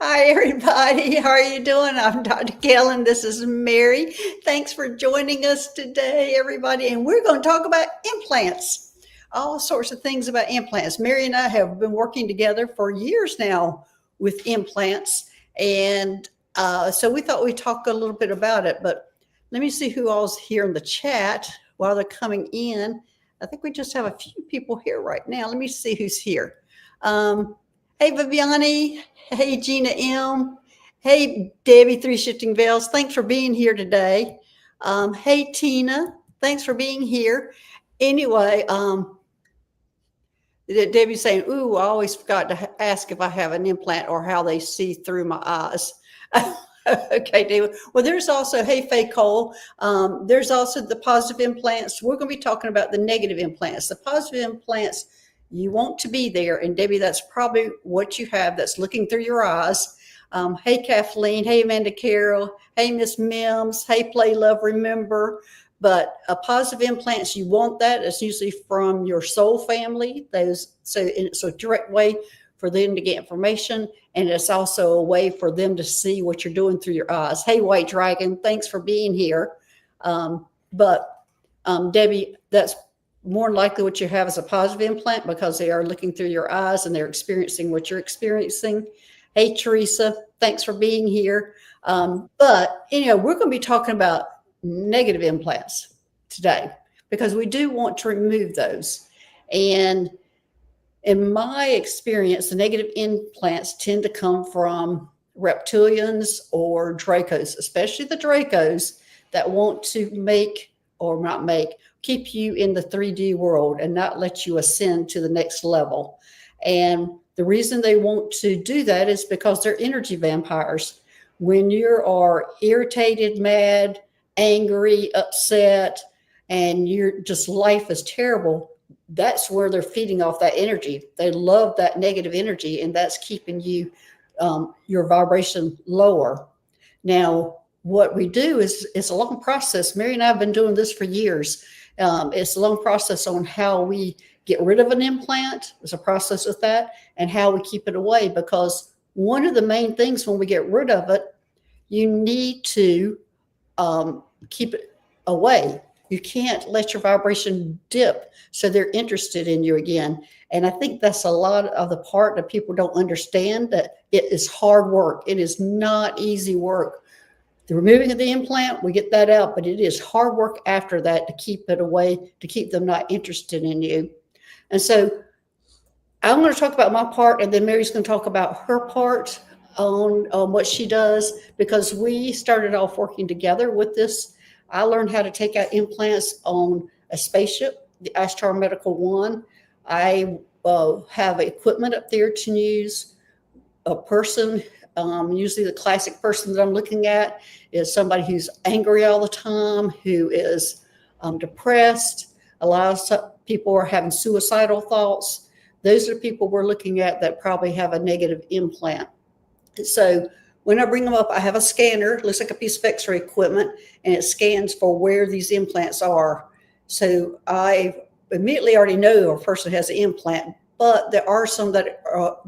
Hi, everybody. How are you doing? I'm Dr. Gail, and this is Mary. Thanks for joining us today, everybody. And we're going to talk about implants, all sorts of things about implants. Mary and I have been working together for years now with implants. And so we thought we'd talk a little bit about it. But let me see who all's here in the chat while they're coming in. I think we just have a few people here right now. Let me see who's here. Hey, Viviani. Hey, Gina M. Hey, Debbie, Three Shifting Veils. Thanks for being here today. Hey, Tina. Thanks for being here. Anyway, Debbie's saying, ooh, I always forgot to ask if I have an implant or how they see through my eyes. Okay, David. Well, there's also, hey, Faye Cole, there's also the positive implants. We're going to be talking about the negative implants. The positive implants, you want to be there. And Debbie, that's probably what you have that's looking through your eyes. Hey, Kathleen. Hey, Amanda Carroll. Hey, Miss Mims. Hey, Play Love Remember. But positive implants, you want that. It's usually from your soul family. So it's a direct way for them to get information. And it's also a way for them to see what you're doing through your eyes. Hey, White Dragon, thanks for being here. Debbie, that's more than likely what you have is a positive implant because they are looking through your eyes and they're experiencing what you're experiencing. Hey, Teresa, thanks for being here. We're going to be talking about negative implants today because we do want to remove those. And in my experience, the negative implants tend to come from reptilians or Dracos, especially the Dracos that want to keep you in the 3D world and not let you ascend to the next level. And the reason they want to do that is because they're energy vampires. When you are irritated, mad, angry, upset, and life is terrible, that's where they're feeding off that energy. They love that negative energy, and that's keeping you, your vibration lower. Now, what we do is it's a long process. Mary and I have been doing this for years. It's a long process on how we get rid of an implant. There's a process with that, and how we keep it away. Because one of the main things when we get rid of it, you need to keep it away. You can't let your vibration dip so they're interested in you again. And I think that's a lot of the part that people don't understand, that it is hard work. It is not easy work. The removing of the implant, we get that out, but it is hard work after that to keep it away, to keep them not interested in you. And so I'm going to talk about my part, and then Mary's going to talk about her part on what she does, because we started off working together with this. I learned how to take out implants on a spaceship, the Ashtar Medical One. I have equipment up there to use. A person, usually the classic person that I'm looking at is somebody who's angry all the time, who is depressed. A lot of people are having suicidal thoughts. Those are the people we're looking at that probably have a negative implant. So when I bring them up, I have a scanner, looks like a piece of X-ray equipment, and it scans for where these implants are. So I immediately already know a person has an implant, but there are some that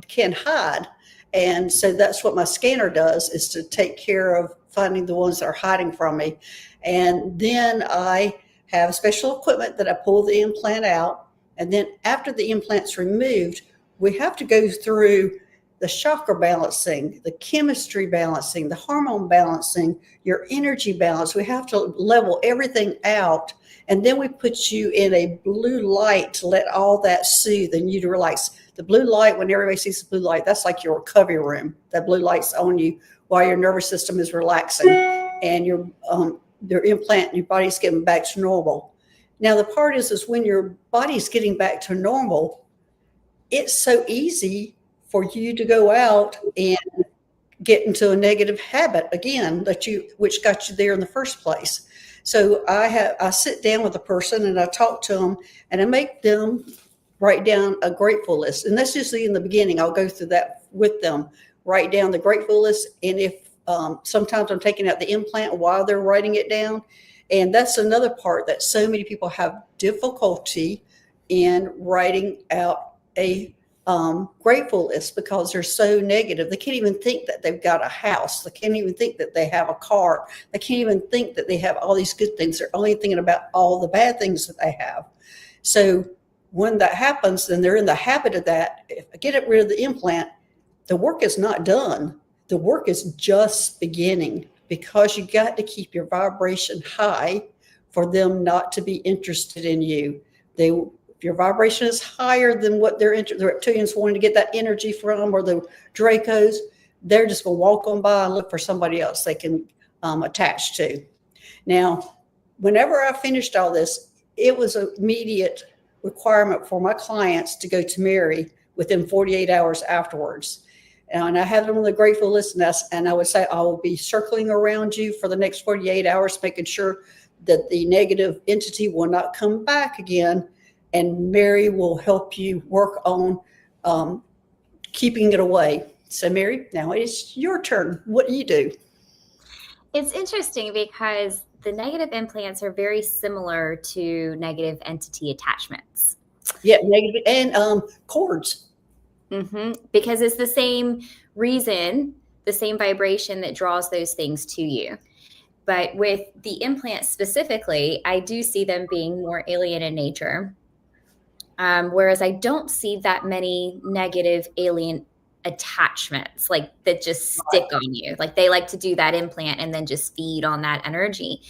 can hide. And so that's what my scanner does, is to take care of finding the ones that are hiding from me. And then I have special equipment that I pull the implant out. And then after the implant's removed, we have to go through the chakra balancing, the chemistry balancing, the hormone balancing, your energy balance. We have to level everything out. And then we put you in a blue light to let all that soothe and you to relax. The blue light, when everybody sees the blue light, that's like your recovery room. That blue light's on you while your nervous system is relaxing and your implant, your body's getting back to normal. Now, the part is when your body's getting back to normal, it's so easy for you to go out and get into a negative habit again, which got you there in the first place. So I sit down with a person and I talk to them and I make them write down a grateful list. And that's usually in the beginning. I'll go through that with them, write down the grateful list. And if sometimes I'm taking out the implant while they're writing it down. And that's another part that so many people have difficulty in writing out a grateful is because they're so negative. They can't even think that they've got a house. They can't even think that they have a car. They can't even think that they have all these good things. They're only thinking about all the bad things that they have. So when that happens, then they're in the habit of that. If I get rid of the implant, the work is not done. The work is just beginning, because you got to keep your vibration high for them not to be interested in you. If your vibration is higher than what the reptilians wanting to get that energy from, or the Dracos, they're just going to walk on by and look for somebody else they can attach to. Now, whenever I finished all this, it was an immediate requirement for my clients to go to Mary within 48 hours afterwards. And I had them on the grateful list, and I would say, I will be circling around you for the next 48 hours, making sure that the negative entity will not come back again. And Mary will help you work on keeping it away. So Mary, now it's your turn. What do you do? It's interesting because the negative implants are very similar to negative entity attachments. Yeah, negative and cords. Because it's the same reason, the same vibration that draws those things to you. But with the implants specifically, I do see them being more alien in nature. Whereas I don't see that many negative alien attachments like that just stick on you. Like they like to do that implant and then just feed on that energy.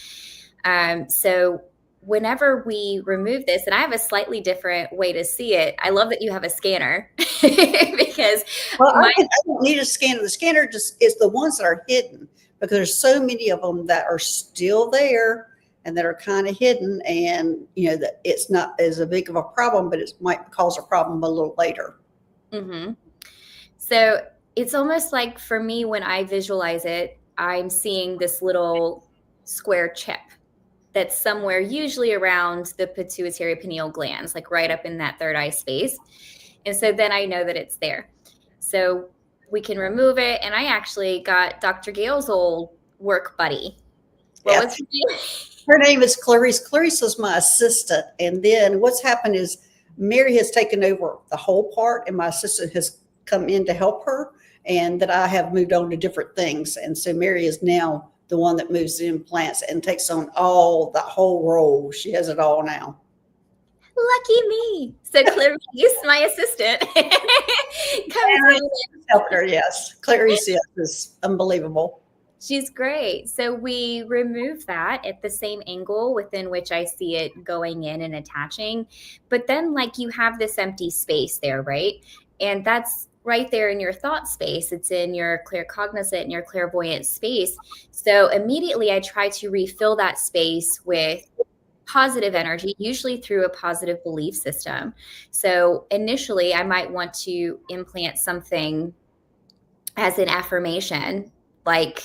So whenever we remove this, and I have a slightly different way to see it. I love that you have a scanner because I don't need a scanner. The scanner just is the ones that are hidden, because there's so many of them that are still there and that are kind of hidden, and that it's not as big of a problem, but it might cause a problem a little later. So it's almost like, for me, when I visualize it, I'm seeing this little square chip that's somewhere usually around the pituitary pineal glands, like right up in that third eye space. And so then I know that it's there. So we can remove it. And I actually got Dr. Gail's old work buddy. What was her name? Her name is Clarice. Clarice was my assistant. And then what's happened is Mary has taken over the whole part, and my assistant has come in to help her, and that I have moved on to different things. And so Mary is now the one that moves the implants and takes on the whole role. She has it all now. Lucky me. So Clarice, my assistant, comes in. Help her, yes. Clarice is unbelievable. She's great. So we remove that at the same angle within which I see it going in and attaching. But then, like, you have this empty space there, right? And that's right there in your thought space. It's in your claircognizant and your clairvoyant space. So immediately I try to refill that space with positive energy, usually through a positive belief system. So initially I might want to implant something as an affirmation, like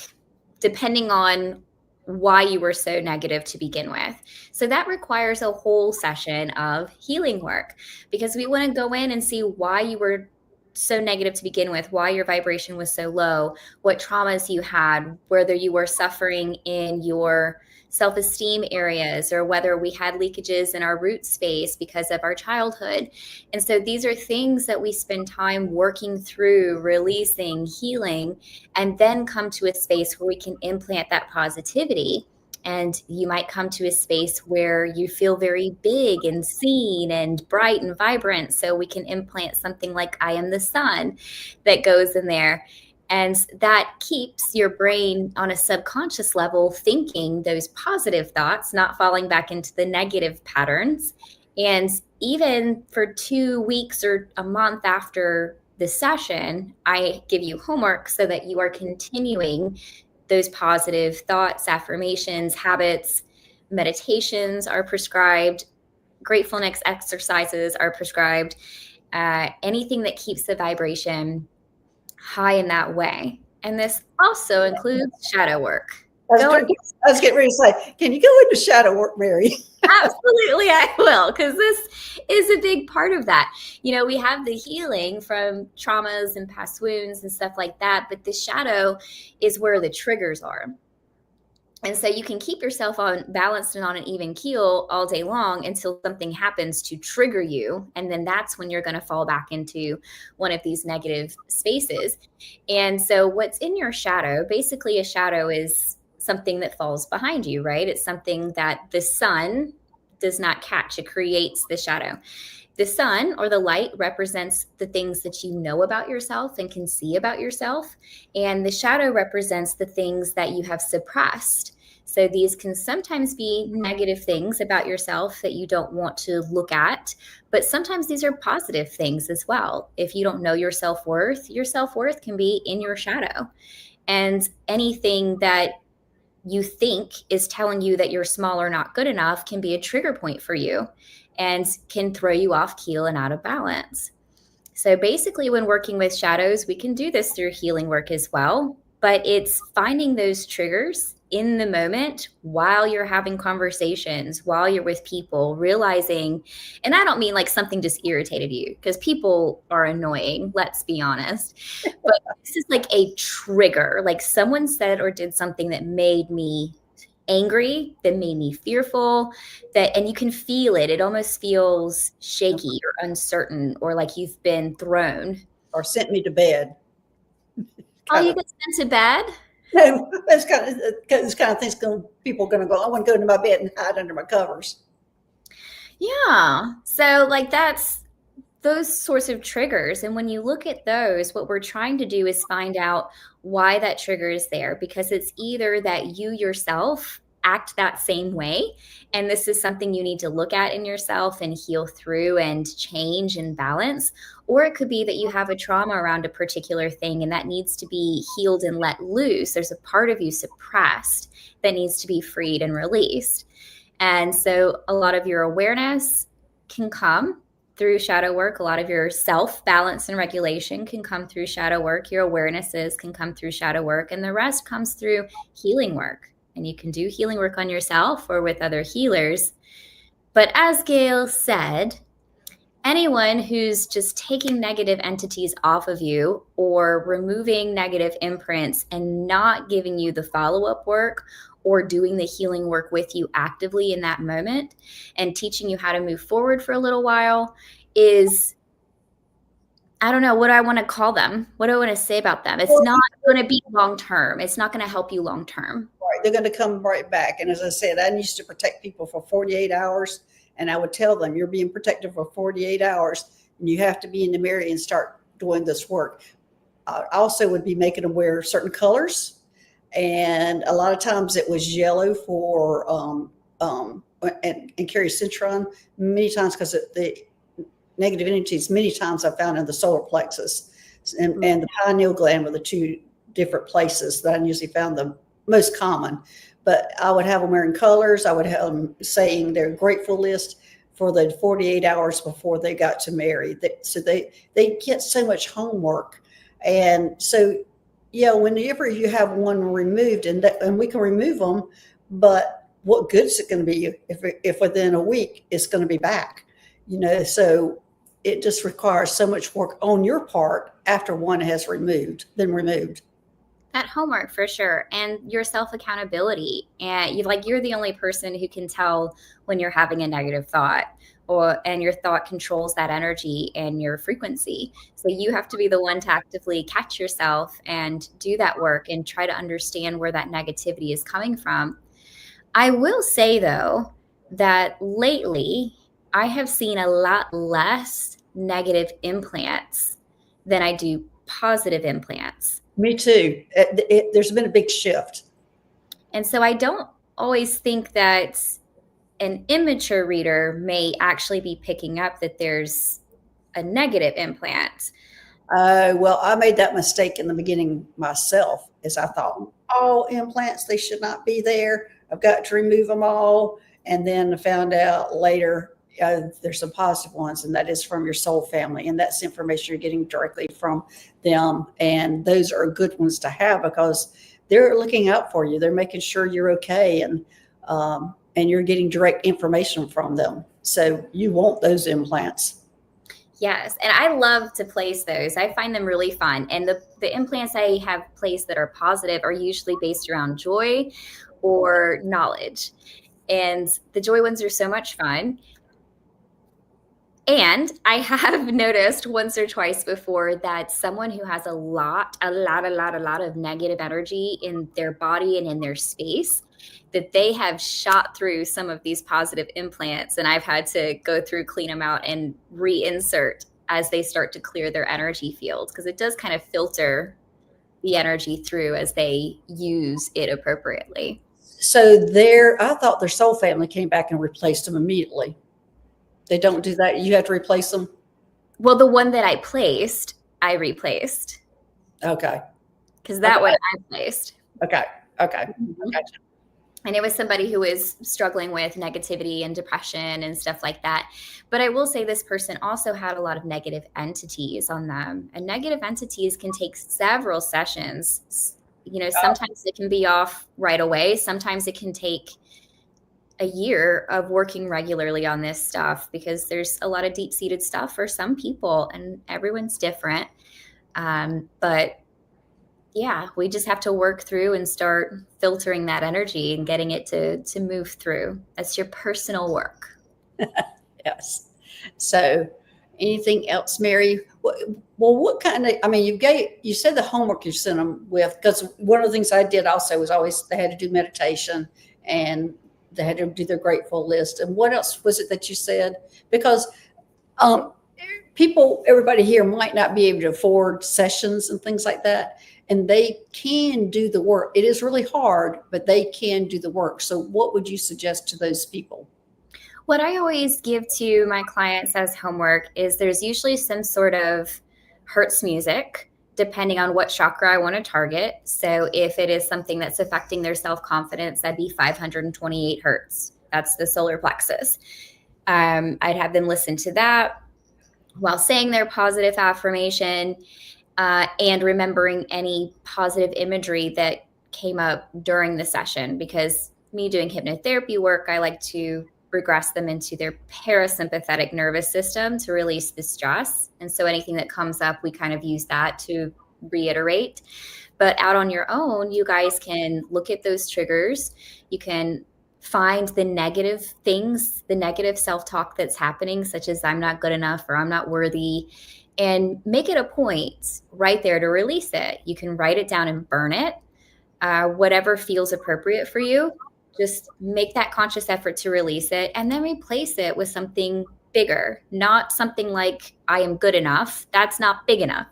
depending on why you were so negative to begin with. So that requires a whole session of healing work, because we want to go in and see why you were so negative to begin with, why your vibration was so low, what traumas you had, whether you were suffering in your self-esteem areas, or whether we had leakages in our root space because of our childhood. And so these are things that we spend time working through, releasing, healing, and then come to a space where we can implant that positivity. And you might come to a space where you feel very big and seen and bright and vibrant. So we can implant something like I am the sun that goes in there. And that keeps your brain on a subconscious level thinking those positive thoughts, not falling back into the negative patterns. And even for 2 weeks or a month after the session, I give you homework so that you are continuing those positive thoughts, affirmations, habits. Meditations are prescribed. Gratefulness exercises are prescribed. Anything that keeps the vibration high in that way. And this also includes shadow work. I was getting ready to say, can you go into shadow work, Mary? Absolutely, I will, because this is a big part of that. We have the healing from traumas and past wounds and stuff like that, but the shadow is where the triggers are. And so you can keep yourself on balanced and on an even keel all day long until something happens to trigger you. And then that's when you're going to fall back into one of these negative spaces. And so what's in your shadow, basically a shadow is something that falls behind you, right? It's something that the sun does not catch. It creates the shadow. The sun or the light represents the things that you know about yourself and can see about yourself. And the shadow represents the things that you have suppressed. So these can sometimes be negative things about yourself that you don't want to look at, but sometimes these are positive things as well. If you don't know your self-worth can be in your shadow. And anything that you think is telling you that you're small or not good enough can be a trigger point for you and can throw you off keel and out of balance. So basically, when working with shadows, we can do this through healing work as well, but it's finding those triggers in the moment while you're having conversations, while you're with people, realizing, and I don't mean like something just irritated you, because people are annoying, let's be honest, but this is like a trigger, like someone said or did something that made me angry, that made me fearful, that, and you can feel it. It almost feels shaky or uncertain or like you've been thrown. Or sent me to bed. Oh, you get sent to bed? No, those kind of things. People are going to go, I want to go into my bed and hide under my covers. Yeah. So like that's those sorts of triggers. And when you look at those, what we're trying to do is find out why that trigger is there, because it's either that you yourself act that same way. And this is something you need to look at in yourself and heal through and change and balance. Or it could be that you have a trauma around a particular thing and that needs to be healed and let loose. There's a part of you suppressed that needs to be freed and released. And so a lot of your awareness can come through shadow work. A lot of your self balance and regulation can come through shadow work. Your awarenesses can come through shadow work, and the rest comes through healing work. And you can do healing work on yourself or with other healers. But as Gail said, anyone who's just taking negative entities off of you or removing negative imprints and not giving you the follow-up work or doing the healing work with you actively in that moment and teaching you how to move forward for a little while is, I don't know, what do I want to call them? What do I want to say about them? It's not going to be long-term. It's not going to help you long-term. Right. They're going to come right back. And as I said, I used to protect people for 48 hours. And I would tell them, you're being protected for 48 hours and you have to be in the mirror and start doing this work. I also would be making them wear certain colors. And a lot of times it was yellow for, and carry Citron many times because the negative energies, many times I found in the solar plexus and the pineal gland were the two different places that I usually found the most common. But I would have them wearing colors. I would have them saying their grateful list for the 48 hours before they got to marry. So they get so much homework. And so, yeah, whenever you have one removed, and we can remove them, but what good is it going to be if within a week it's going to be back? So it just requires so much work on your part after one has been removed. That homework for sure, and your self accountability, and you're the only person who can tell when you're having a negative thought, and your thought controls that energy and your frequency. So you have to be the one to actively catch yourself and do that work and try to understand where that negativity is coming from. I will say though that lately I have seen a lot less negative implants than I do positive implants. Me too. There's been a big shift. And so I don't always think that an immature reader may actually be picking up that there's a negative implant. Well, I made that mistake in the beginning myself, as I thought all implants, they should not be there. I've got to remove them all. And then I found out later there's some positive ones, and that is from your soul family. And that's information you're getting directly from them. And those are good ones to have because they're looking out for you. They're making sure you're okay. And you're getting direct information from them. So you want those implants. Yes. And I love to place those. I find them really fun. And the implants I have placed that are positive are usually based around joy or knowledge. And the joy ones are so much fun. And I have noticed once or twice before that someone who has a lot of negative energy in their body and in their space, that they have shot through some of these positive implants, and I've had to go through, clean them out, and reinsert as they start to clear their energy field, because it does kind of filter the energy through as they use it appropriately. So I thought their soul family came back and replaced them immediately. They don't do that. You have to replace them. Well, the one that I placed, I replaced. Okay. Because that one I placed. Okay. Gotcha. And it was somebody who was struggling with negativity and depression and stuff like that. But I will say this person also had a lot of negative entities on them. And negative entities can take several sessions. Sometimes it can be off right away. Sometimes it can take a year of working regularly on this stuff, because there's a lot of deep-seated stuff for some people, and everyone's different. But yeah, we just have to work through and start filtering that energy and getting it to move through. That's your personal work. Yes. So anything else, Mary? Well, what kind of, you said the homework you sent them with, because one of the things I did also was always, they had to do meditation and they had to do their grateful list. And what else was it that you said? Because everybody here might not be able to afford sessions and things like that. And they can do the work. It is really hard, but they can do the work. So what would you suggest to those people? What I always give to my clients as homework is there's usually some sort of Hertz music, depending on what chakra I want to target. So if it is something that's affecting their self-confidence, that'd be 528 Hertz. That's the solar plexus. I'd have them listen to that while saying their positive affirmation, and remembering any positive imagery that came up during the session. Because me doing hypnotherapy work, I like to regress them into their parasympathetic nervous system to release the stress. And so anything that comes up, we kind of use that to reiterate. But out on your own, you guys can look at those triggers. You can find the negative things, the negative self-talk that's happening, such as I'm not good enough or I'm not worthy, and make it a point right there to release it. You can write it down and burn it, whatever feels appropriate for you. Just make that conscious effort to release it, and then replace it with something bigger, not something like I am good enough. That's not big enough.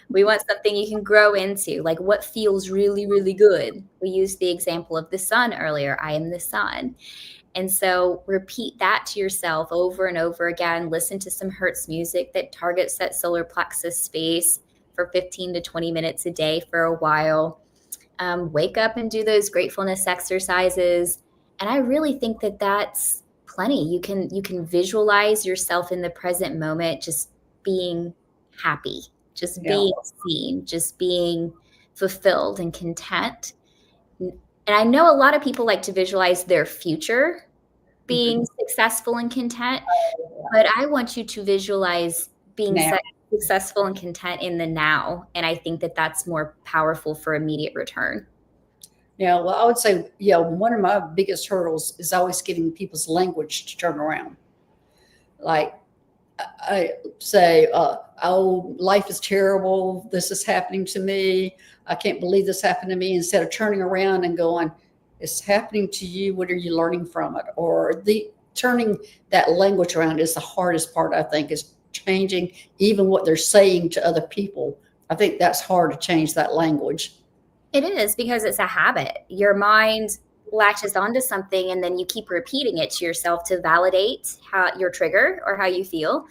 We want something you can grow into, like what feels really, really good. We used the example of the sun earlier. I am the sun. And so repeat that to yourself over and over again. Listen to some Hertz music that targets that solar plexus space for 15 to 20 minutes a day for a while. Wake up and do those gratefulness exercises. And I really think that that's plenty. You can visualize yourself in the present moment, just being happy, just being seen, just being fulfilled and content. And I know a lot of people like to visualize their future being successful and content, but I want you to visualize being successful and content in the now. And I think that that's more powerful for immediate return. Yeah, well, I would say, one of my biggest hurdles is always getting people's language to turn around. Like I say, oh, life is terrible. This is happening to me. I can't believe this happened to me. Instead of turning around and going, it's happening to you. What are you learning from it? Or turning that language around is the hardest part, I think, is changing even what they're saying to other people. I think that's hard to change that language. It is, because it's a habit. Your mind latches onto something and then you keep repeating it to yourself to validate your trigger or how you feel.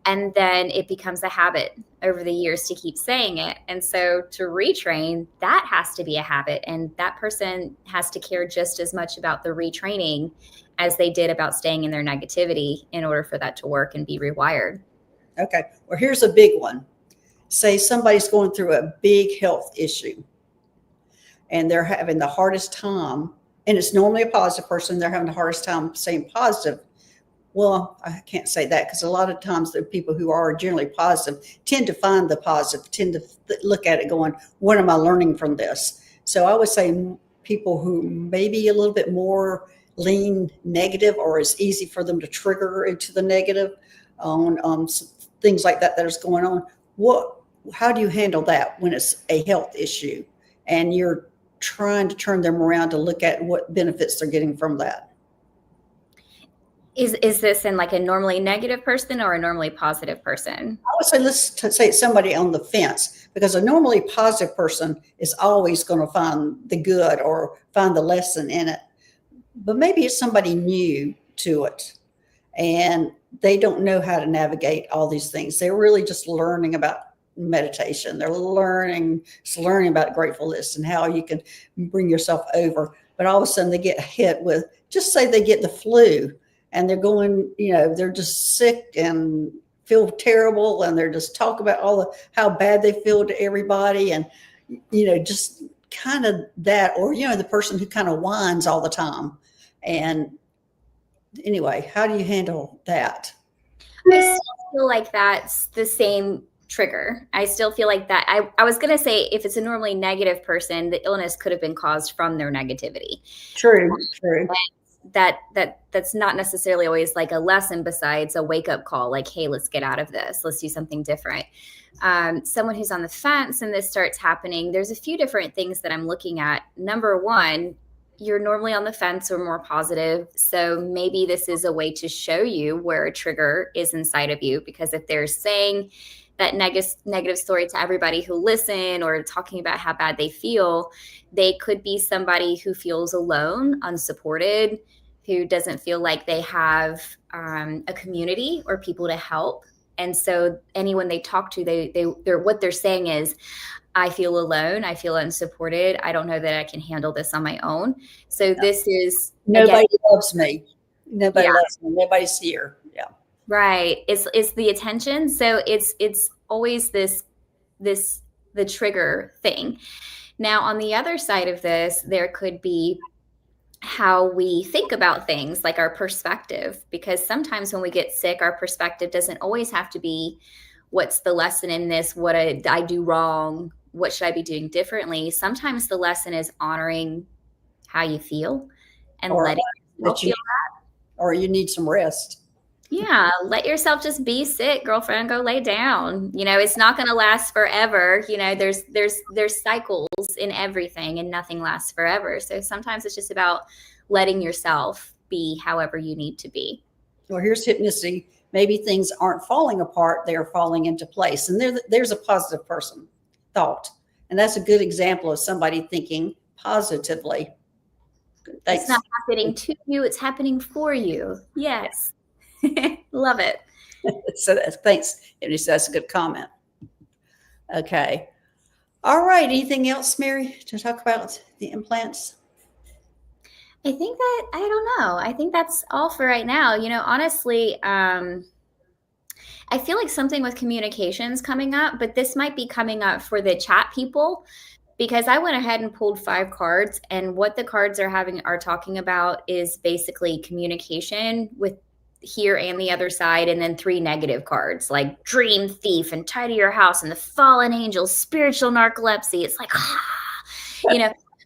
And then it becomes a habit over the years to keep saying it. And so to retrain, that has to be a habit. And that person has to care just as much about the retraining as they did about staying in their negativity in order for that to work and be rewired. Okay. Well, here's a big one. Say somebody's going through a big health issue and they're having the hardest time, and it's normally a positive person, they're having the hardest time saying positive. Well, I can't say that, because a lot of times the people who are generally positive tend to find the positive, tend to look at it going, what am I learning from this? So I would say people who may be a little bit more lean negative, or it's easy for them to trigger into the negative on things like that is going on. How do you handle that when it's a health issue and you're trying to turn them around to look at what benefits they're getting from that? Is this in like a normally negative person or a normally positive person? I would say, let's say it's somebody on the fence, because a normally positive person is always going to find the good or find the lesson in it. But maybe it's somebody new to it and they don't know how to navigate all these things. They're really just learning about meditation. They're learning about gratefulness and how you can bring yourself over. But all of a sudden they get hit with, just say they get the flu and they're going, they're just sick and feel terrible. And they're just talking about how bad they feel to everybody. And, just kind of that, or, the person who kind of whines all the time. And anyway, how do you handle that? I still feel like that's the same trigger. I still feel like that. I was going to say, if it's a normally negative person, the illness could have been caused from their negativity. True. That's not necessarily always like a lesson besides a wake-up call, like, hey, let's get out of this. Let's do something different. Someone who's on the fence and this starts happening, there's a few different things that I'm looking at. Number one, you're normally on the fence or more positive. So maybe this is a way to show you where a trigger is inside of you, because if they're saying that negative story to everybody who listen or talking about how bad they feel, they could be somebody who feels alone, unsupported, who doesn't feel like they have a community or people to help. And so anyone they talk to, they're what they're saying is, I feel alone. I feel unsupported. I don't know that I can handle this on my own. So this is nobody loves me. Nobody loves me. Nobody's here. Yeah. Right. It's the attention. So it's always the trigger thing. Now, on the other side of this, there could be how we think about things, like our perspective, because sometimes when we get sick, our perspective doesn't always have to be, what's the lesson in this? What did I do wrong? What should I be doing differently? Sometimes the lesson is honoring how you feel and letting yourself feel that. Or you need some rest. Yeah, let yourself just be sick, girlfriend. Go lay down. It's not going to last forever. There's cycles in everything, and nothing lasts forever. So sometimes it's just about letting yourself be however you need to be. Well, here's hypnosis. Maybe things aren't falling apart; they are falling into place. And there's a positive person thought, and that's a good example of somebody thinking positively. Thanks. It's not happening to you; it's happening for you. Yes. Love it. So thanks. That's a good comment. Okay. All right. Anything else, Mary, to talk about the implants? I think that, I don't know. I think that's all for right now. Honestly, I feel like something with communications coming up, but this might be coming up for the chat people, because I went ahead and pulled 5 cards, and what the cards are talking about is basically communication with here and the other side, and then 3 negative cards like dream thief and tidy your house and the fallen angel, spiritual narcolepsy. It's like,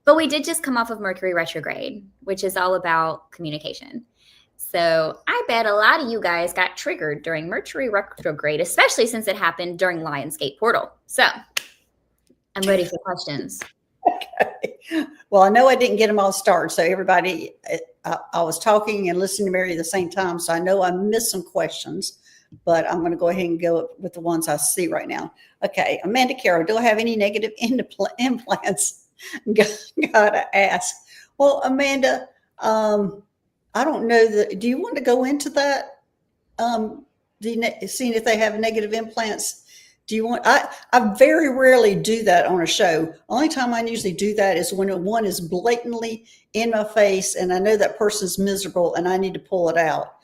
but we did just come off of Mercury retrograde, which is all about communication. So I bet a lot of you guys got triggered during Mercury retrograde, especially since it happened during Lionsgate portal. So I'm ready for questions. Okay. Well, I know I didn't get them all started. So everybody, I was talking and listening to Mary at the same time. So I know I missed some questions, but I'm going to go ahead and go with the ones I see right now. Okay. Amanda Carroll, do I have any negative implants? Gotta ask. Well, Amanda, I don't know do you want to go into that? Seeing if they have negative implants? Do you want, I very rarely do that on a show. Only time I usually do that is when one is blatantly in my face and I know that person's miserable and I need to pull it out.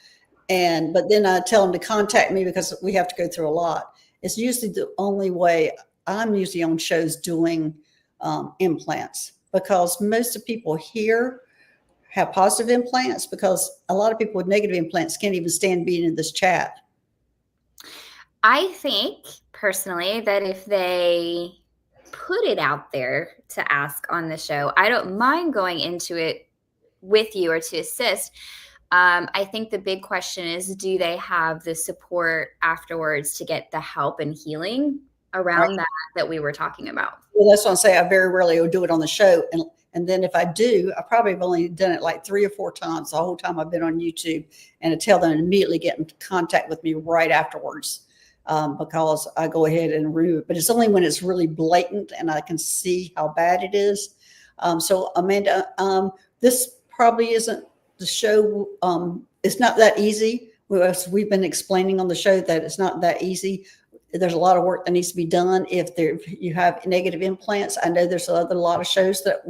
But then I tell them to contact me because we have to go through a lot. It's usually the only way I'm usually on shows doing implants, because most of the people here have positive implants, because a lot of people with negative implants can't even stand being in this chat. I think personally that if they put it out there to ask on the show. I don't mind going into it with you or to assist. I think the big question is, do they have the support afterwards to get the help and healing around that we were talking about? Well, that's what I'm saying. I very rarely will do it on the show. And then if I do, I probably have only done it like 3 or 4 times the whole time I've been on YouTube, and I tell them immediately get in contact with me right afterwards, because I go ahead and remove it. But it's only when it's really blatant and I can see how bad it is. So Amanda, this probably isn't the show. It's not that easy. We've been explaining on the show that it's not that easy. There's a lot of work that needs to be done if you have negative implants. I know there's a lot of shows that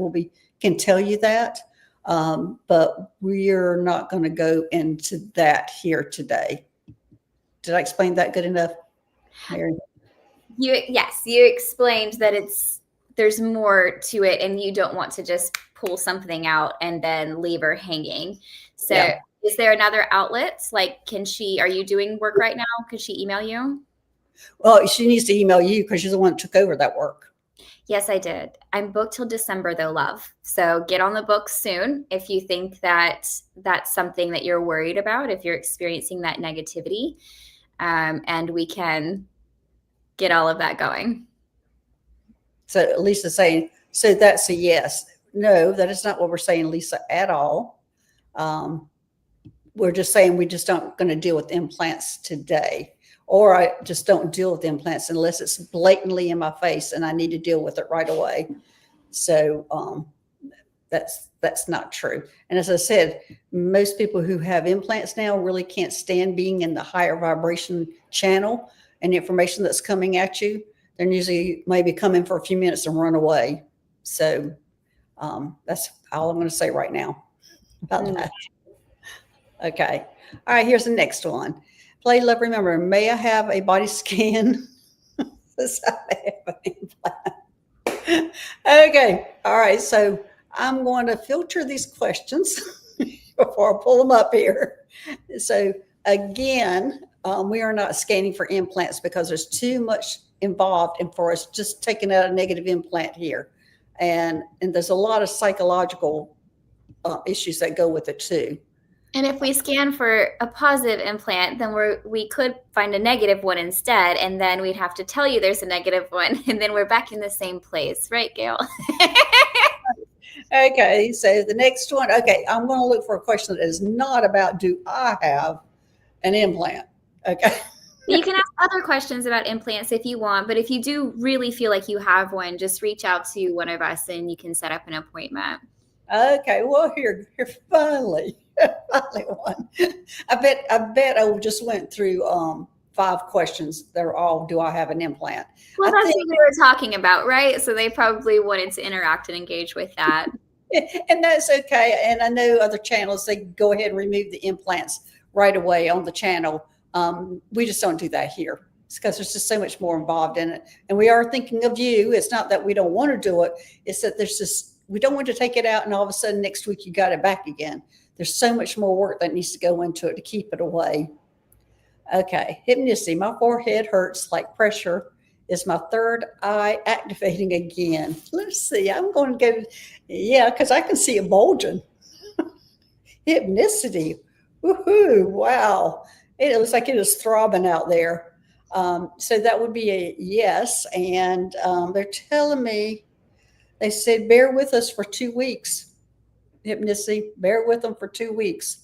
can tell you that, but we're not going to go into that here today. Did I explain that good enough, Mary? Yes, you explained that there's more to it, and you don't want to just pull something out and then leave her hanging. So, yeah. Is there another outlet? Like, are you doing work right now? Could she email you? Well, she needs to email you because she's the one that took over that work. Yes, I did. I'm booked till December though, love. So get on the books soon if you think that that's something that you're worried about, if you're experiencing that negativity, and we can get all of that going. So Lisa's saying, so that's a yes. No, that is not what we're saying, Lisa, at all. We're just saying we just don't going to deal with implants today. Or I just don't deal with implants unless it's blatantly in my face and I need to deal with it right away. So that's not true. And as I said, most people who have implants now really can't stand being in the higher vibration channel and the information that's coming at you. They're usually maybe come in for a few minutes and run away. So that's all I'm going to say right now about that. Okay. All right, here's the next one. Play, love, remember, may I have a body scan? Okay. All right. So I'm going to filter these questions before I pull them up here. So again, we are not scanning for implants because there's too much involved and for us just taking out a negative implant here. And there's a lot of psychological issues that go with it too. And if we scan for a positive implant, then we could find a negative one instead, and then we'd have to tell you there's a negative one, and then we're back in the same place, right, Gail? Okay, so the next one. Okay, I'm going to look for a question that is not about do I have an implant? Okay. You can ask other questions about implants if you want, but if you do really feel like you have one, just reach out to one of us and you can set up an appointment. Okay, well, here finally one. I bet I just went through 5 questions. They're all, do I have an implant? Well, that's what we were talking about, right? So they probably wanted to interact and engage with that. And that's okay. And I know other channels, they go ahead and remove the implants right away on the channel. We just don't do that here. It's because there's just so much more involved in it. And we are thinking of you. It's not that we don't want to do it. It's that we don't want to take it out and all of a sudden next week you got it back again. There's so much more work that needs to go into it to keep it away. Okay, hypnoticity. My forehead hurts like pressure. Is my third eye activating again? Let's see. I'm going to go, yeah, because I can see it bulging. Hypnoticity. Woohoo! Wow. It looks like it is throbbing out there. So that would be a yes. And they're telling me, they said, bear with us for 2 weeks. Hypnoticity, bear with them for 2 weeks.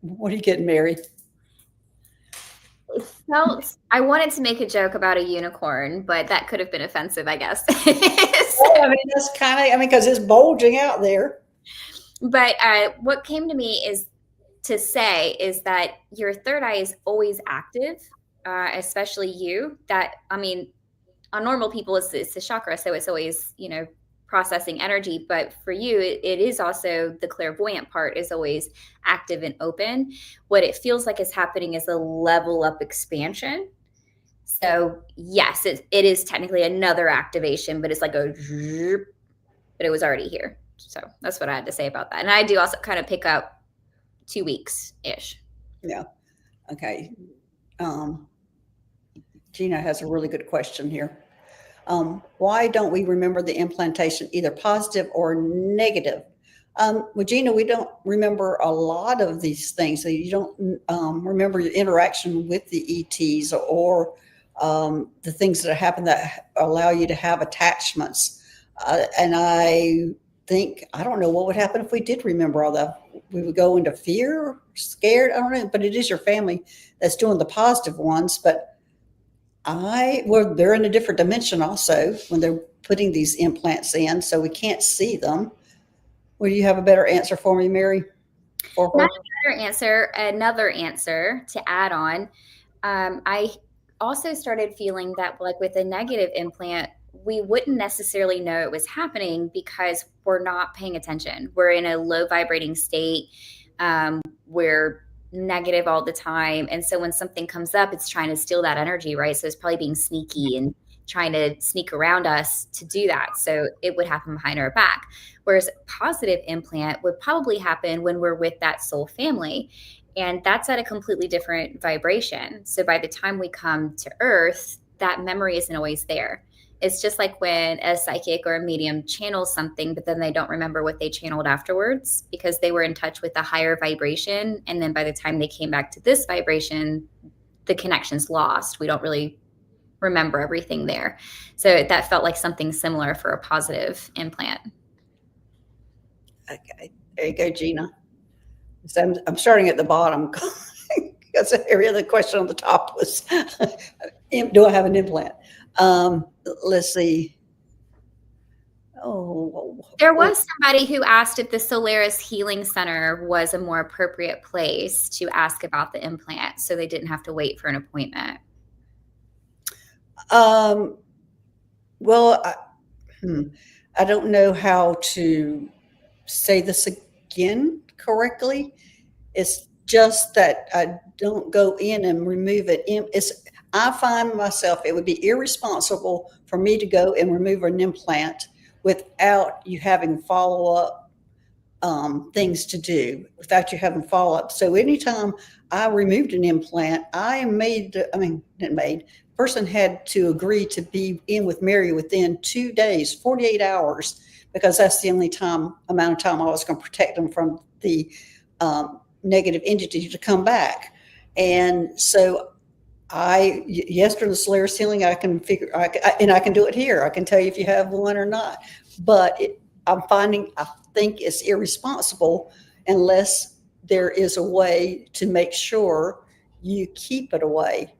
What are you getting, Mary? I wanted to make a joke about a unicorn, but that could have been offensive, I guess. Well, I mean, that's because it's bulging out there. But what came to me is that your third eye is always active, especially you. On normal people, it's the chakra, so it's always, processing energy. But for you, it is also the clairvoyant part is always active and open. What it feels like is happening is a level up expansion. So yes, it is technically another activation, but it's like but it was already here. So that's what I had to say about that. And I do also kind of pick up 2 weeks-ish. Yeah. Okay. Gina has a really good question here. Why don't we remember the implantation, either positive or negative? Regina, we don't remember a lot of these things. So you don't remember your interaction with the ETs or the things that happen that allow you to have attachments. And I think, I don't know what would happen if we did remember all that. We would go into fear, scared. I don't know, but it is your family that's doing the positive ones. But well, they're in a different dimension also when they're putting these implants in, so we can't see them. Will you have a better answer for me, Mary? For her? Not a better answer, another answer to add on. I also started feeling that, like with a negative implant, we wouldn't necessarily know it was happening because we're not paying attention. We're in a low vibrating state. We're negative all the time. And so when something comes up, it's trying to steal that energy, right? So it's probably being sneaky and trying to sneak around us to do that. So it would happen behind our back. Whereas a positive implant would probably happen when we're with that soul family. And that's at a completely different vibration. So by the time we come to Earth, that memory isn't always there. It's just like when a psychic or a medium channels something, but then they don't remember what they channeled afterwards because they were in touch with a higher vibration. And then by the time they came back to this vibration, the connection's lost. We don't really remember everything there. So that felt like something similar for a positive implant. Okay, there you go, Gina. So I'm starting at the bottom because every other question on the top was, do I have an implant? Let's see. Oh, there was somebody who asked if the Solaris Healing Center was a more appropriate place to ask about the implant, so they didn't have to wait for an appointment. Well, I don't know how to say this again correctly. It's just that I don't go in and remove it. I find myself, it would be irresponsible for me to go and remove an implant without you having follow-up things to do, without you having follow-up. So anytime I removed an implant, person had to agree to be in with Mary within 2 days, 48 hours, because that's the only amount of time I was going to protect them from the negative entity to come back. And so yes, for the Solaris healing, I can figure, and I can do it here. I can tell you if you have one or not. But I think it's irresponsible unless there is a way to make sure you keep it away.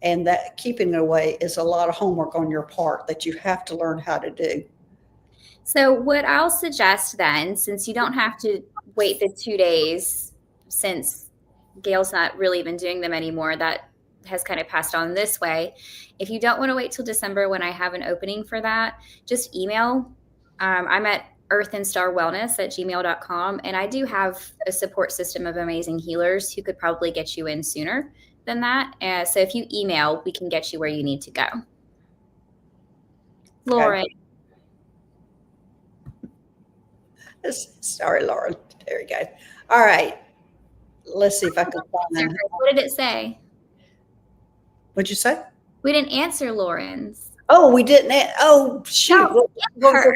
And that keeping it away is a lot of homework on your part that you have to learn how to do. So what I'll suggest then, since you don't have to wait the 2 days, since Gail's not really even doing them anymore, that has kind of passed on this way. If you don't want to wait till December when I have an opening for that, just email. I'm at earthandstarwellness@gmail.com, and I do have a support system of amazing healers who could probably get you in sooner than that. So if you email, we can get you where you need to go. Lauren. Okay. Sorry, Lauren. There we go. All right. Let's see if I can find that. What did it say? What'd you say? We didn't answer Lauren's. Oh, we didn't. Oh, shoot. No,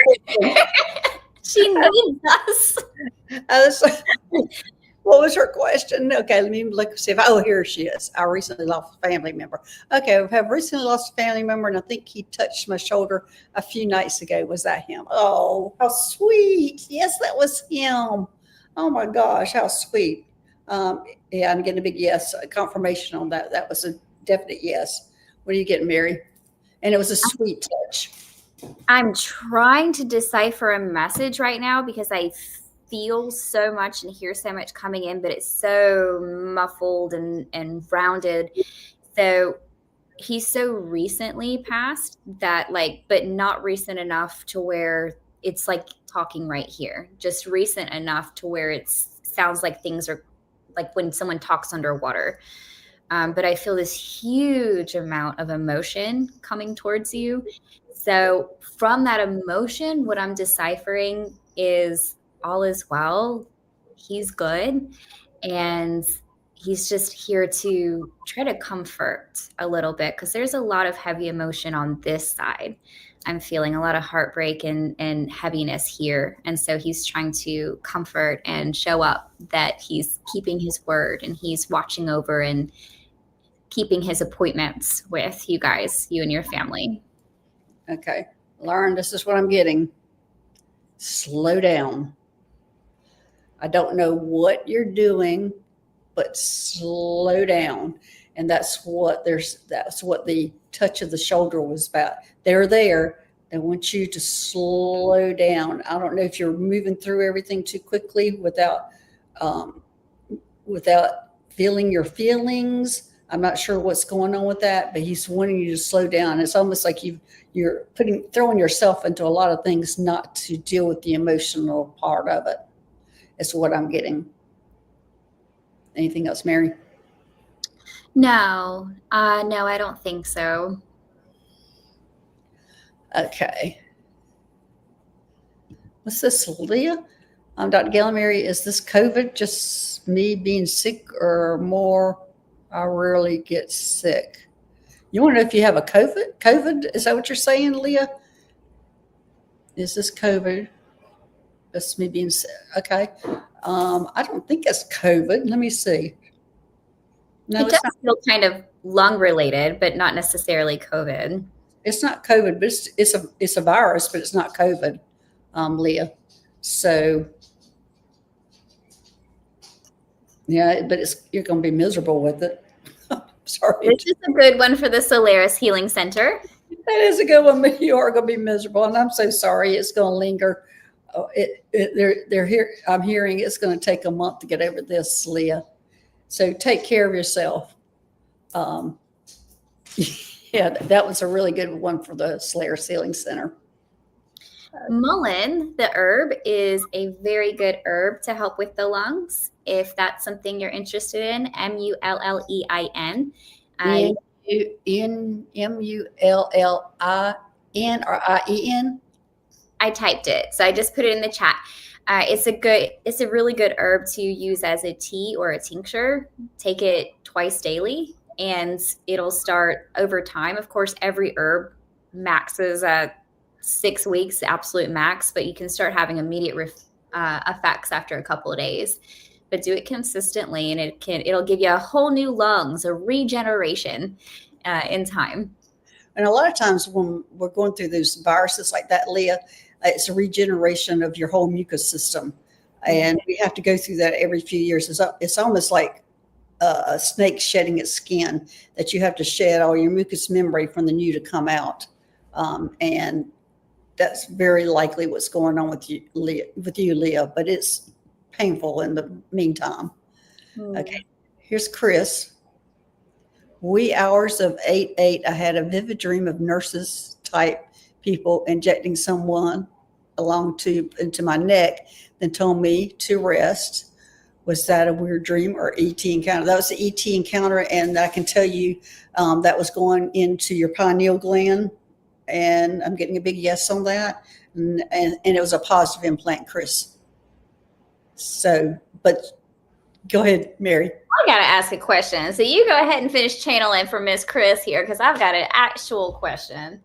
she needs us. What was her question? Okay, let me look, see if, here she is. I recently lost a family member. Okay, I have recently lost a family member, and I think he touched my shoulder a few nights ago. Was that him? Oh, how sweet. Yes, that was him. Oh my gosh, how sweet. Yeah, I'm getting a big yes, confirmation on that. That was a definite yes. What are you getting, Mary? And it was a sweet touch. I'm trying to decipher a message right now because I feel so much and hear so much coming in, but it's so muffled and rounded. So he's so recently passed that, but not recent enough to where it's like talking right here, just recent enough to where it sounds like things are like when someone talks underwater. But I feel this huge amount of emotion coming towards you. So from that emotion, what I'm deciphering is all is well. He's good. And he's just here to try to comfort a little bit because there's a lot of heavy emotion on this side. I'm feeling a lot of heartbreak and heaviness here. And so he's trying to comfort and show up that he's keeping his word and he's watching over and keeping his appointments with you guys, you and your family. Okay. Lauren, this is what I'm getting. Slow down. I don't know what you're doing, but slow down. And that's what the touch of the shoulder was about. They're there. They want you to slow down. I don't know if you're moving through everything too quickly without feeling your feelings. I'm not sure what's going on with that, but he's wanting you to slow down. It's almost like you're throwing yourself into a lot of things not to deal with the emotional part of it. Is what I'm getting. Anything else, Mary? No, I don't think so. Okay. What's this, Leah? Dr. Gail and Mary, is this COVID just me being sick or more? I rarely get sick. You want to know if you have a COVID? COVID? Is that what you're saying, Leah? Is this COVID? That's me being sick. Okay. I don't think it's COVID. Let me see. No, it does feel kind of lung related, but not necessarily COVID. It's not COVID, but it's a virus, but it's not COVID, Leah. So yeah, but you're going to be miserable with it. Sorry. This is a good one for the Solaris Healing Center. That is a good one, but you are going to be miserable, and I'm so sorry. It's going to linger. They're here. I'm hearing it's going to take a month to get over this, Leah. So take care of yourself. Yeah, that was a really good one for the Solaris Healing Center. Mullein, the herb, is a very good herb to help with the lungs. If that's something you're interested in, Mullein. Mullin or IEN? I typed it, so I just put it in the chat. It's a really good herb to use as a tea or a tincture. Take it twice daily, and it'll start over time. Of course, every herb maxes at 6 weeks, absolute max, but you can start having immediate effects after a couple of days. But do it consistently, and it'll give you a whole new lungs, a regeneration in time. And a lot of times when we're going through those viruses like that, Leah, it's a regeneration of your whole mucus system. And we have to go through that every few years. It's almost like a snake shedding its skin, that you have to shed all your mucous membrane from the new to come out. And that's very likely what's going on with you, Leah, but it's painful in the meantime. Okay, here's Chris. Wee hours of 8/8, I had a vivid dream of nurses type people injecting someone a long tube into my neck, then told me to rest. Was that a weird dream or ET encounter? That was the ET encounter, and I can tell you that was going into your pineal gland, and I'm getting a big yes on that. And it was a positive implant, Chris. So, but go ahead, Mary. I got to ask a question. So you go ahead and finish channeling for Miss Chris here, because I've got an actual question.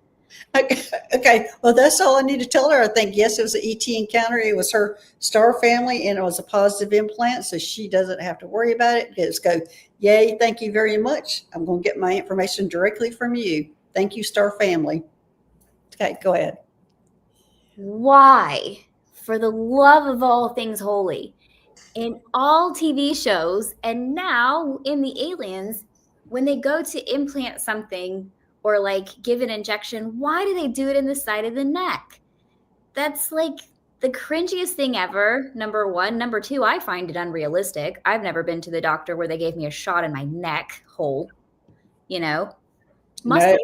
Okay. Well, that's all I need to tell her. I think, yes, it was an ET encounter. It was her star family, and it was a positive implant, so she doesn't have to worry about it. Just go, yay, thank you very much. I'm going to get my information directly from you. Thank you, star family. Okay, go ahead. Why, for the love of all things holy, in all TV shows and now in the Aliens, when they go to implant something or like give an injection, why do they do it in the side of the neck? That's like the cringiest thing ever, number one. Number two, I find it unrealistic. I've never been to the doctor where they gave me a shot in my neck hole, you know? Must no.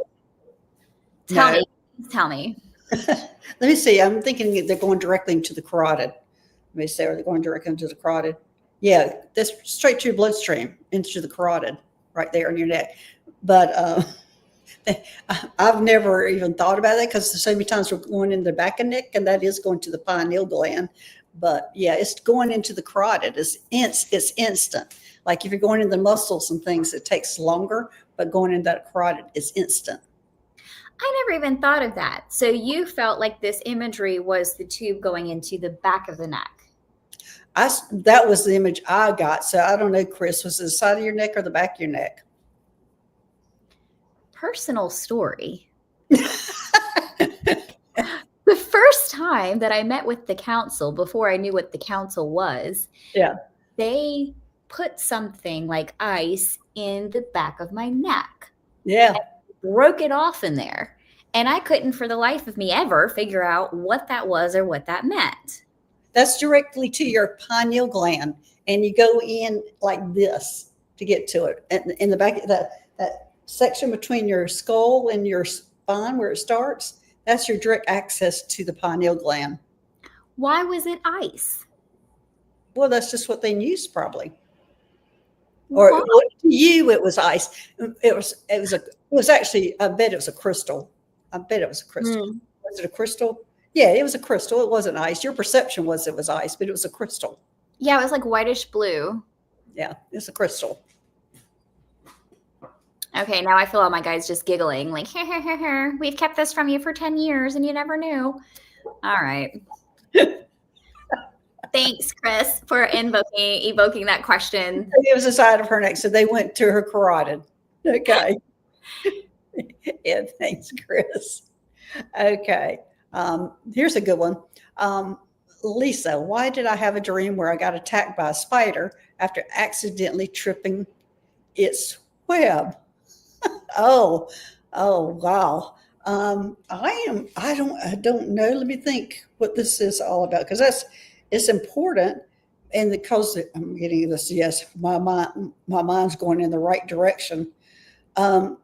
Tell me. Let me see. I'm thinking they're going directly into the carotid. Let me say, are they going directly into the carotid? Yeah, that's straight to your bloodstream, into the carotid, right there in your neck. But I've never even thought about that, because so many times we're going in the back of the neck, and that is going to the pineal gland. But yeah, it's going into the carotid. It's instant. Like if you're going in the muscles and things, it takes longer, but going into that carotid is instant. I never even thought of that. So you felt like this imagery was the tube going into the back of the neck. That was the image I got. So I don't know, Chris, was it the side of your neck or the back of your neck? Personal story. The first time that I met with the council, before I knew what the council was, Yeah. they put something like ice in the back of my neck. Yeah. Broke it off in there. And I couldn't for the life of me ever figure out what that was or what that meant. That's directly to your pineal gland. And you go in like this to get to it. And in the back, that section between your skull and your spine where it starts, that's your direct access to the pineal gland. Why was it ice? Well, that's just what they used probably. Or to you, it was ice. It was actually, I bet it was a crystal. I bet it was a crystal. Was it a crystal? Yeah, it was a crystal. It wasn't ice. Your perception was it was ice, but it was a crystal. Yeah, it was like whitish blue. Yeah, it's a crystal. Okay, now I feel all my guys just giggling, like, we've kept this from you for 10 years and you never knew. All right. Thanks, Chris, for evoking that question. It was the side of her neck, so they went to her carotid. Okay. Yeah, thanks, Chris. Okay. Here's a good one. Lisa, why did I have a dream where I got attacked by a spider after accidentally tripping its web? Oh, wow. I don't know. Let me think what this is all about, because it's important. And because I'm getting this, yes, my mind's going in the right direction. I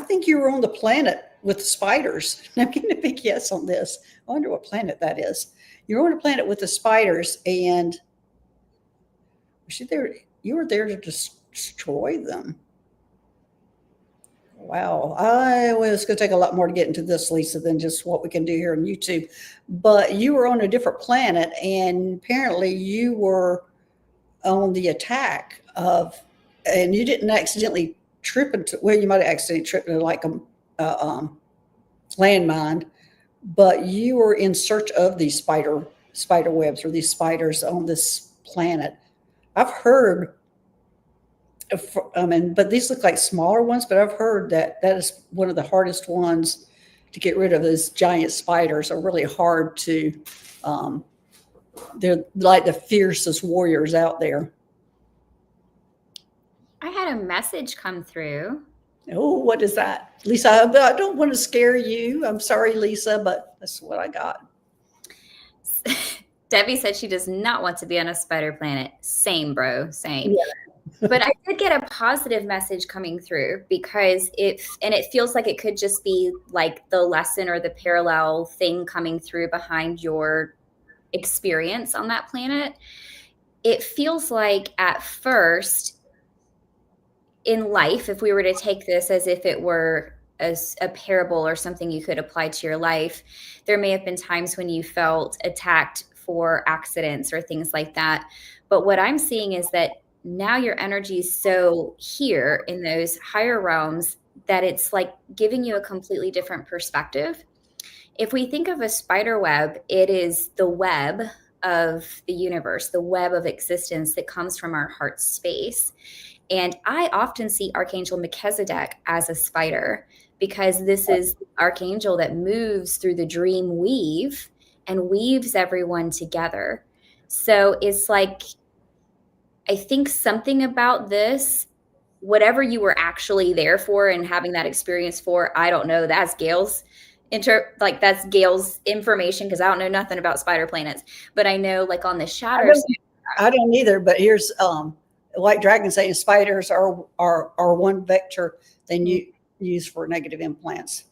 think you were on the planet with the spiders. I'm getting a big yes on this. I wonder what planet that is. You're on a planet with the spiders, and you were there to destroy them. Wow. It's going to take a lot more to get into this, Lisa, than just what we can do here on YouTube. But you were on a different planet, and apparently you were on the attack and you didn't accidentally trip into, well, you might have accidentally tripped into like a landmine, but you were in search of these spider webs or these spiders on this planet. I've heard, but these look like smaller ones, but I've heard that is one of the hardest ones to get rid of. Those giant spiders are really hard to, they're like the fiercest warriors out there. I had a message come through. Oh, what is that? Lisa, I don't want to scare you. I'm sorry, Lisa, but that's what I got. Debbie said she does not want to be on a spider planet. Same, bro. Same. Yeah. But I did get a positive message coming through, because it feels like it could just be like the lesson or the parallel thing coming through behind your experience on that planet. It feels like at first in life, if we were to take this as if it were a parable or something you could apply to your life, there may have been times when you felt attacked for accidents or things like that. But what I'm seeing is that now your energy is so here in those higher realms that it's like giving you a completely different perspective. If we think of a spider web, it is the web of the universe, the web of existence that comes from our heart space. And I often see Archangel Melchizedek as a spider, because this is the archangel that moves through the dream weave and weaves everyone together. So it's like, I think something about this, whatever you were actually there for and having that experience for, I don't know, that's Gail's that's Gail's information, because I don't know nothing about spider planets. But I know, like, on the shadow, I don't either, but here's White Dragon saying spiders are one vector they use for negative implants.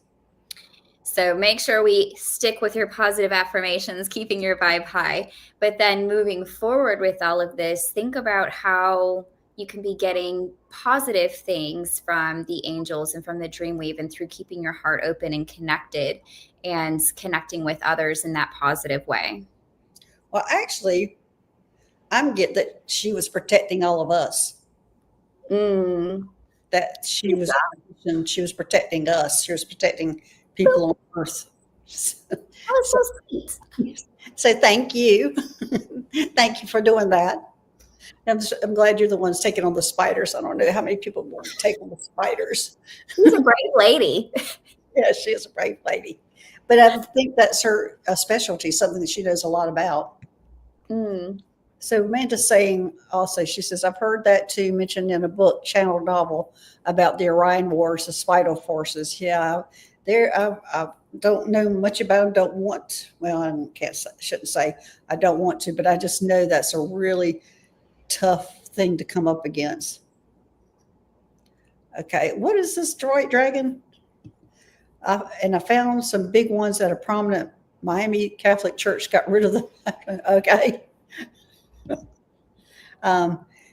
So make sure we stick with your positive affirmations, keeping your vibe high. But then moving forward with all of this, think about how you can be getting positive things from the angels and from the dreamweave, and through keeping your heart open and connected and connecting with others in that positive way. Well, actually, I'm getting that she was protecting all of us. That she was protection. She was protecting us. She was protecting people on Earth. That was so sweet. So thank you. Thank you for doing that. I'm glad you're the ones taking on the spiders. I don't know how many people want to take on the spiders. She's a brave lady. Yeah, she is a brave lady. But I think that's her specialty, something that she knows a lot about. Mm. So Amanda's saying also, she says, I've heard that too mentioned in a book, channel novel, about the Orion Wars, the Spider Forces. Yeah, I don't know much about them, don't want, well, shouldn't say I don't want to, but I just know that's a really tough thing to come up against. Okay, what is this droid dragon? And I found some big ones at a prominent Miami Catholic church, got rid of them. Okay.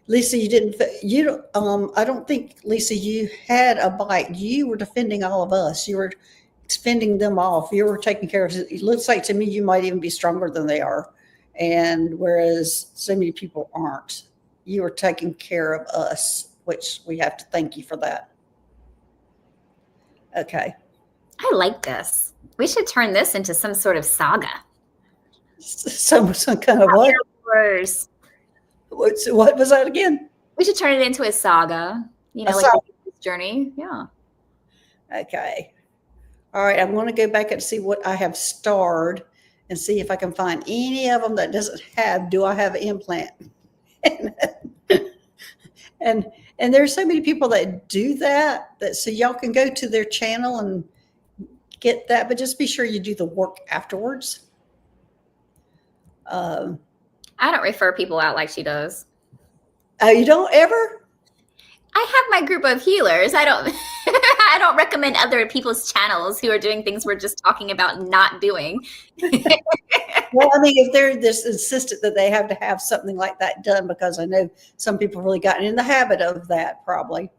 Lisa, I don't think, Lisa, you had a bite. You were defending all of us. You were fending them off. You were taking care of it. It looks like to me you might even be stronger than they are. And whereas so many people aren't, you were taking care of us, which we have to thank you for that. Okay. I like this. We should turn this into some sort of saga. Some kind of what? Wars. What was that again? We should turn it into a saga. You know, like a journey. Yeah. Okay. All right. I'm going to go back and see what I have starred and see if I can find any of them that doesn't have, do I have an implant? and there's so many people that do that so y'all can go to their channel and get that, but just be sure you do the work afterwards. I don't refer people out like she does. Oh, you don't ever? I have my group of healers. I don't I don't recommend other people's channels who are doing things we're just talking about not doing. Well, I mean, if they're this insistent that they have to have something like that done, because I know some people really gotten in the habit of that, probably,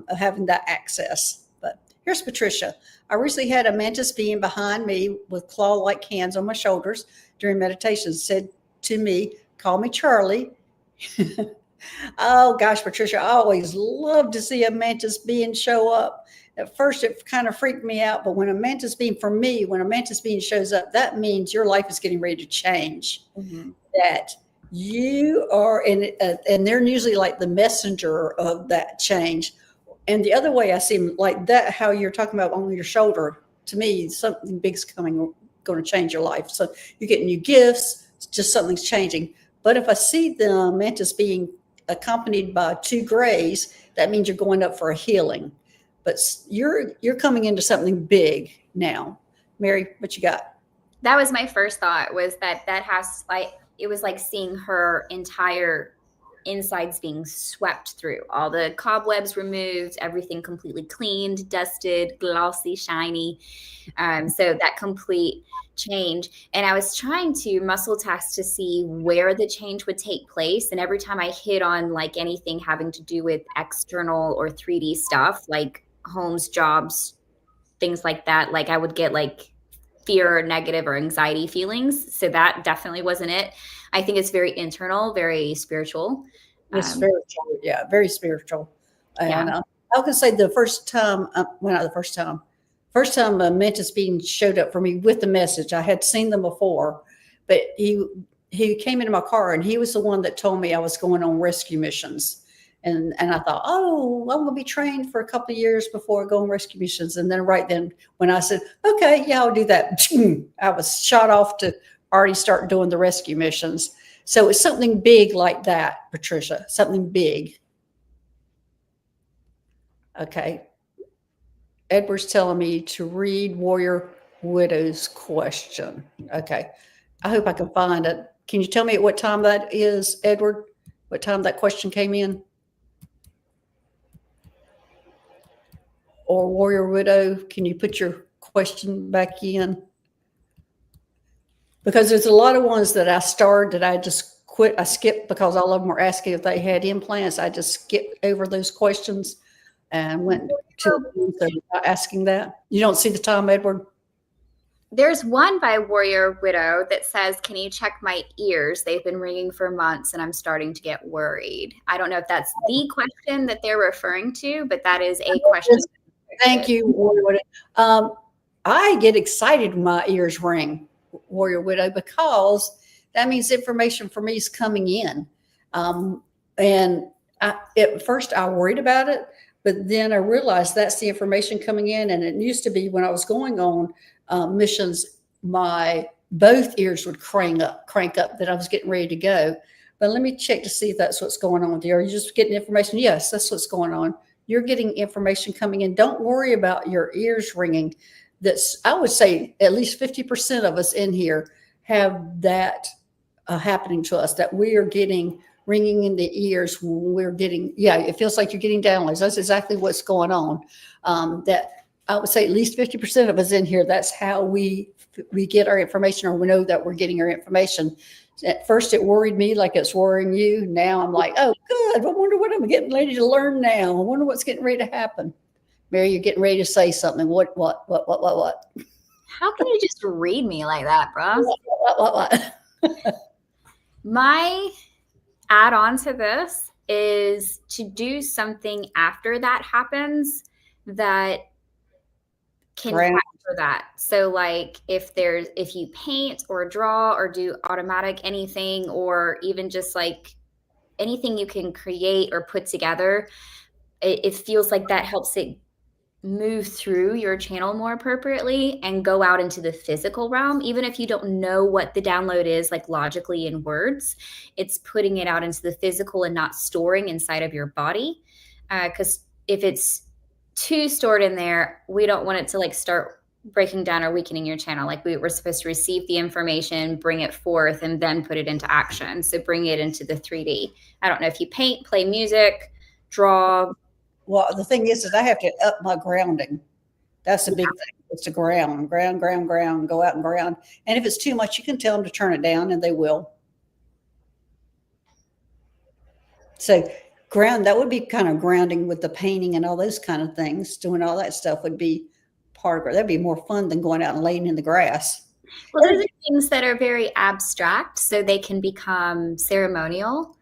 of having that access. But here's Patricia. I recently had a mantis being behind me with claw-like hands on my shoulders during meditation, said to me, call me Charlie. Oh gosh, Patricia, I always love to see a mantis being show up. At first, it kind of freaked me out, but when a mantis being, for me, when a mantis being shows up, that means your life is getting ready to change. Mm-hmm. That you are, and they're usually like the messenger of that change. And the other way I see them, like that, how you're talking about on your shoulder, to me, something big's coming, going to change your life. So you're getting new gifts, just something's changing. But if I see the mantis being accompanied by two grays, that means you're going up for a healing. But you're coming into something big now. Mary, what you got? That was my first thought, was that has, like, it was like seeing her entire insides being swept through, all the cobwebs removed, everything completely cleaned, dusted, glossy, shiny. So that complete change. And I was trying to muscle test to see where the change would take place. And every time I hit on like anything having to do with external or 3D stuff, like homes, jobs, things like that, like I would get like fear or negative or anxiety feelings. So that definitely wasn't it. I think it's very internal, very spiritual. It's spiritual, yeah, very spiritual. And Yeah. I can say the first time, well, not the first time Mantis Bean showed up for me with the message. I had seen them before, but he came into my car and he was the one that told me I was going on rescue missions. And I thought, oh, I'm going to be trained for a couple of years before I go on rescue missions. And then right then when I said, okay, yeah, I'll do that, I was shot off to already start doing the rescue missions. So it's something big like that, Patricia, something big. Okay. Edward's telling me to read Warrior Widow's question. Okay. I hope I can find it. Can you tell me at what time that is, Edward? What time that question came in? Or Warrior Widow, can you put your question back in? Because there's a lot of ones that I starred that I just quit. I skipped because all of them were asking if they had implants. I just skipped over those questions and went to asking that. You don't see the time, Edward? There's one by Warrior Widow that says, can you check my ears? They've been ringing for months and I'm starting to get worried. I don't know if that's the question that they're referring to, but that is a question. Thank you, Warrior Widow. I get excited when my ears ring, Warrior Widow, because that means information for me is coming in. And at first I worried about it, but then I realized that's the information coming in. And it used to be when I was going on missions, my both ears would crank up that I was getting ready to go. But let me check to see if that's what's going on with you. Are you just getting information? Yes, that's what's going on. You're getting information coming in. Don't worry about your ears ringing. That's, I would say at least 50% of us in here have that happening to us, that we are getting ringing in the ears when we're getting, yeah, it feels like you're getting downloads. That's exactly what's going on. That I would say at least 50% of us in here, that's how we get our information, or we know that we're getting our information. At first it worried me like it's worrying you. Now I'm like, oh, good. I wonder what I'm getting ready to learn now. I wonder what's getting ready to happen. Mary, you're getting ready to say something. What? How can you just read me like that, bro? What? My add-on to this is to do something after that happens that can capture that. So like if you paint or draw or do automatic anything, or even just like anything you can create or put together, it feels like that helps it move through your channel more appropriately and go out into the physical realm. Even if you don't know what the download is, like logically in words, it's putting it out into the physical and not storing inside of your body. Because if it's too stored in there, we don't want it to like start breaking down or weakening your channel. Like we're supposed to receive the information, bring it forth, and then put it into action. So bring it into the 3D. I don't know if you paint, play music, draw. Well, the thing is I have to up my grounding. That's the big thing. It's to ground, go out and ground. And if it's too much, you can tell them to turn it down, and they will. So ground, that would be kind of grounding with the painting and all those kind of things. Doing all that stuff would be part of it. That'd be more fun than going out and laying in the grass. Well, those are things that are very abstract, so they can become ceremonial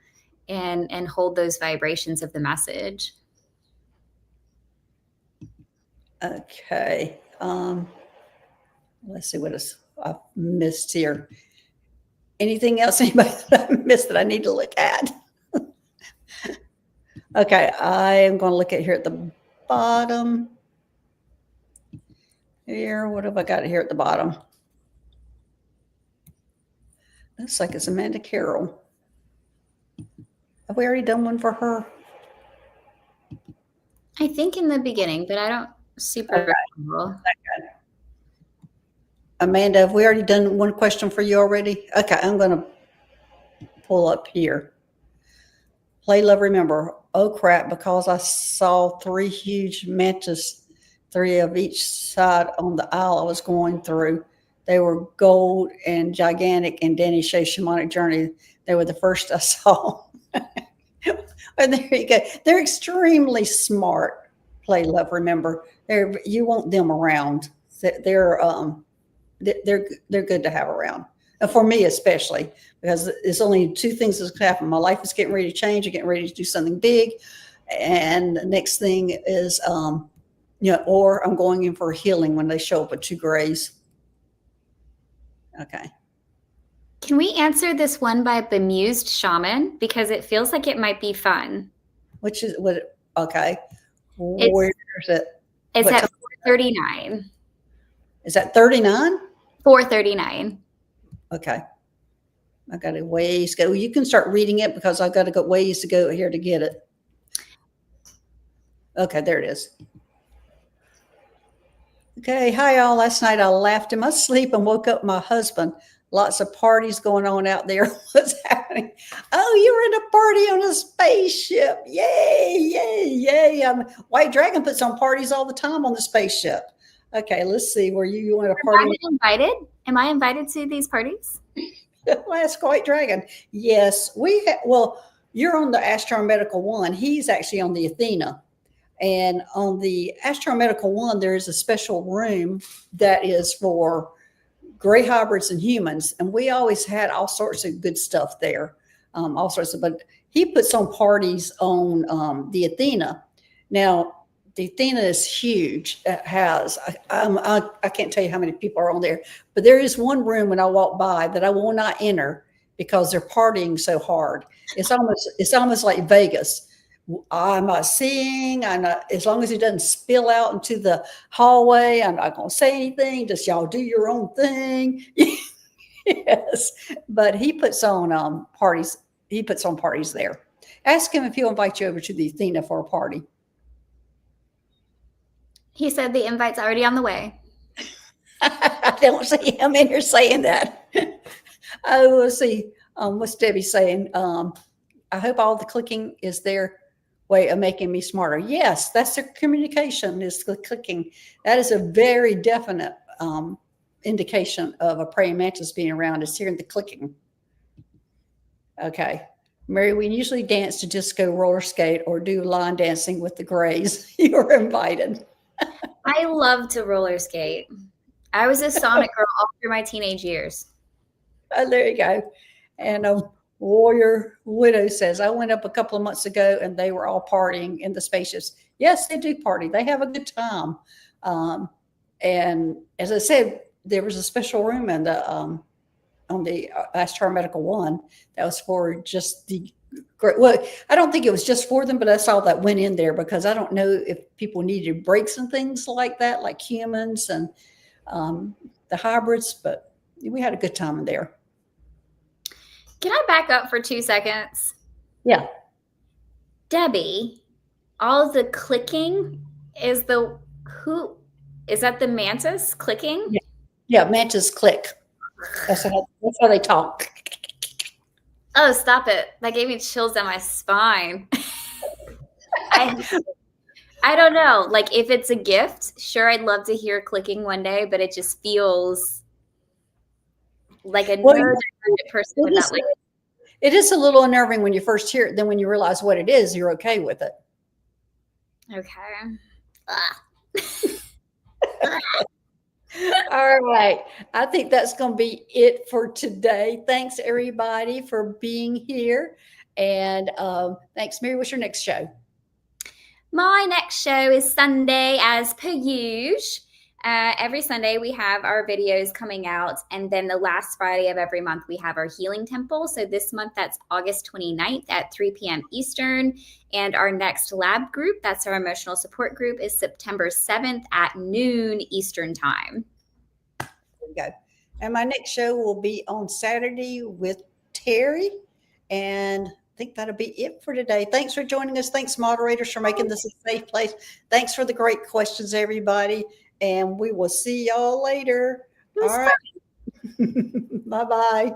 and hold those vibrations of the message. Okay. Let's see what else I've missed here. Anything else, anybody that I missed that I need to look at? Okay, I am going to look at here at the bottom. Here, what have I got here at the bottom? Looks like it's Amanda Carroll. Have we already done one for her? I think in the beginning, but I don't super remember. Okay. Amanda, have we already done one question for you already? Okay, I'm going to pull up here. Play, love, remember. Oh crap, because I saw 3 huge mantis, 3 of each side on the aisle I was going through. They were gold and gigantic, and Danny Shay's shamanic journey. They were the first I saw. And there you go. They're extremely smart. Play, love, remember. You want them around. They're good to have around. And for me especially, because it's only 2 things that's going to happen. My life is getting ready to change. I'm getting ready to do something big. And the next thing is, or I'm going in for healing when they show up with 2 grays. Okay. Can we answer this one by Bemused Shaman? Because it feels like it might be fun. Which is what? Okay. Where is it? It's at 439. Is that 39? 439. Okay. I got a ways to go. You can start reading it because I've got to go ways to go here to get it. Okay, there it is. Okay. Hi, all. Last night I laughed in my sleep and woke up my husband. Lots of parties going on out there. What's happening? Oh, you're in a party on a spaceship. Yay, yay, yay. White Dragon puts on parties all the time on the spaceship. Okay, let's see. Were you in a party? Am I invited to these parties? Ask White Dragon. Yes, well, you're on the Astromedical 1. He's actually on the Athena. And on the Astromedical 1, there is a special room that is for gray hybrids and humans. And we always had all sorts of good stuff there. But he puts on parties on the Athena. Now, the Athena is huge. It has, I can't tell you how many people are on there, but there is one room when I walk by that I will not enter because they're partying so hard. It's almost like Vegas. I'm not seeing. I'm not, as long as it doesn't spill out into the hallway, I'm not going to say anything. Just y'all do your own thing. Yes, but he puts on parties. He puts on parties there. Ask him if he'll invite you over to the Athena for a party. He said the invite's already on the way. I don't see him in here saying that. Oh, let's see. What's Debbie saying? I hope all the clicking is their way of making me smarter. Yes, that's their communication, is the clicking. That is a very definite indication of a praying mantis being around, is hearing the clicking. Okay. Mary, we usually dance to disco, roller skate, or do line dancing with the Grays. You're invited. I love to roller skate. I was a Sonic girl all through my teenage years. There you go. And Warrior Widow says, I went up a couple of months ago and they were all partying in the spaceships. Yes, they do party. They have a good time. And as I said, there was a special room in the on the Ashtar Medical One that was for just the great. Well, I don't think it was just for them, but that's all that went in there, because I don't know if people needed breaks and things like that, like humans and the hybrids, but we had a good time in there. Can I back up for 2 seconds? Yeah. Debbie, all the clicking is that the mantis clicking? Yeah, mantis click. That's how they talk. Oh, stop it. That gave me chills down my spine. I don't know. Like, if it's a gift, sure, I'd love to hear clicking one day, but it just feels like a person would not like it. It is a little unnerving when you first hear it. Then when you realize what it is, you're okay with it. Okay. All right. I think that's going to be it for today. Thanks, everybody, for being here. And thanks, Mary. What's your next show? My next show is Sunday, as per usual. Every Sunday we have our videos coming out, and then the last Friday of every month we have our healing temple. So this month that's August 29th at 3 p.m. Eastern, and our next lab group, that's our emotional support group, is September 7th at noon Eastern time. There we go. And my next show will be on Saturday with Terry, and I think that'll be it for today. Thanks for joining us. Thanks, moderators, for making this a safe place. Thanks for the great questions, everybody. And we will see y'all later. All right. Bye-bye.